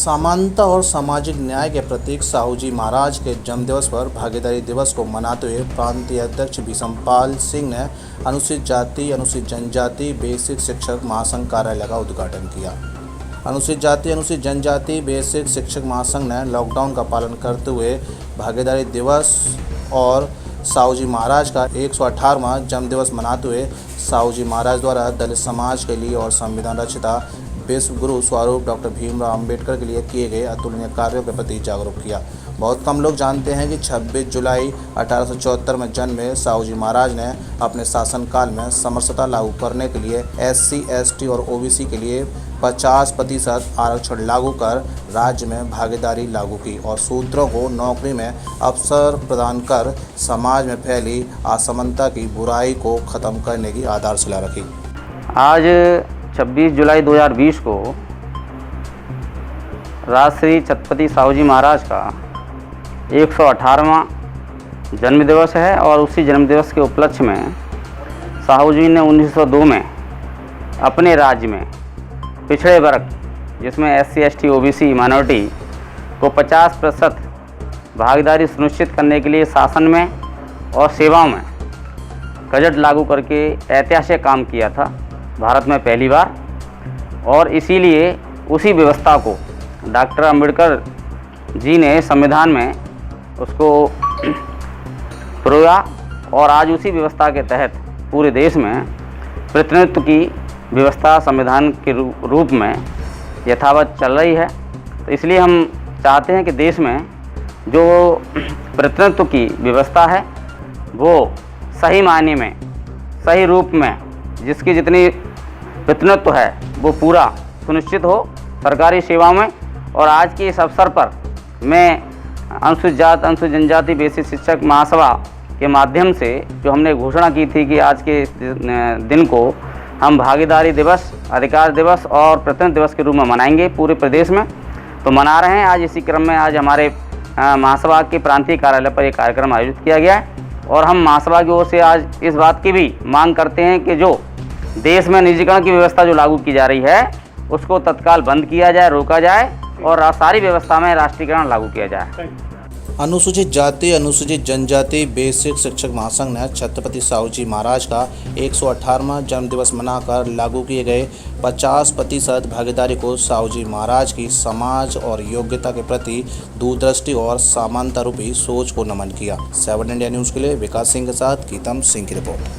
समानता और सामाजिक न्याय के प्रतीक साहूजी महाराज के जन्मदिवस पर भागीदारी दिवस को मनाते हुए प्रांतीय अध्यक्ष भीषमपाल सिंह ने अनुसूचित जाति अनुसूचित जनजाति बेसिक शिक्षक महासंघ कार्यालय का उद्घाटन किया। अनुसूचित जाति अनुसूचित जनजाति बेसिक शिक्षक महासंघ ने लॉकडाउन का पालन करते हुए भागीदारी दिवस और साहूजी महाराज का 118वां जन्मदिवस मनाते हुए साहूजी महाराज द्वारा दलित समाज के लिए और संविधान रचयिता विश्व गुरु स्वरूप डॉक्टर भीमराव अंबेडकर के लिए किए गए अतुलनीय कार्यों के प्रति जागरूक किया। बहुत कम लोग जानते हैं कि 26 जुलाई 1874 में जन्मे साहूजी महाराज ने अपने शासनकाल में समरसता लागू करने के लिए SC, ST और OBC के लिए 50% आरक्षण लागू कर राज्य में भागीदारी लागू की और शूद्रों को नौकरी में अवसर प्रदान कर समाज में फैली असमानता की बुराई को खत्म करने की आधारशिला रखी। आज 26 जुलाई 2020 को राजश्री छत्रपति साहूजी महाराज का 118वां जन्मदिवस है और उसी जन्मदिवस के उपलक्ष्य में साहूजी ने 1902 में अपने राज्य में पिछड़े वर्ग जिसमें SC, ST, OBC माइनॉरिटी को 50% भागीदारी सुनिश्चित करने के लिए शासन में और सेवाओं में गजट लागू करके ऐतिहासिक काम किया था भारत में पहली बार। और इसीलिए उसी व्यवस्था को डॉक्टर अंबेडकर जी ने संविधान में उसको परोया और आज उसी व्यवस्था के तहत पूरे देश में प्रतिनिधित्व की व्यवस्था संविधान के रूप में यथावत चल रही है। तो इसलिए हम चाहते हैं कि देश में जो प्रतिनिधित्व की व्यवस्था है वो सही मायने में सही रूप में जिसकी जितनी प्रतिनिधित्व है वो पूरा सुनिश्चित हो सरकारी सेवाओं में। और आज के इस अवसर पर मैं अनुसूचित जाति अनुसूचित जनजाति बेसिक शिक्षक महासभा के माध्यम से जो हमने घोषणा की थी कि आज के दिन को हम भागीदारी दिवस, अधिकार दिवस और प्रतिनिधित्व दिवस के रूप में मनाएंगे पूरे प्रदेश में, तो मना रहे हैं। आज इसी क्रम में आज हमारे महासभा के प्रांतीय कार्यालय पर एक कार्यक्रम आयोजित किया गया है और हम महासभा की ओर से आज इस बात की भी मांग करते हैं कि जो देश में निजीकरण की व्यवस्था जो लागू की जा रही है उसको तत्काल बंद किया जाए, रोका जाए और सारी व्यवस्था में राष्ट्रीयकरण लागू किया जाए। अनुसूचित जाति अनुसूचित जनजाति बेसिक शिक्षक महासंघ ने छत्रपति साहूजी महाराज का 118वां जन्मदिवस मनाकर लागू किए गए 50% भागीदारी को साहूजी महाराज की समाज और योग्यता के प्रति दूरदृष्टि और समानता रूपी सोच को नमन किया। 7 इंडिया न्यूज़ के लिए विकास सिंह के साथ गीतम सिंह की रिपोर्ट।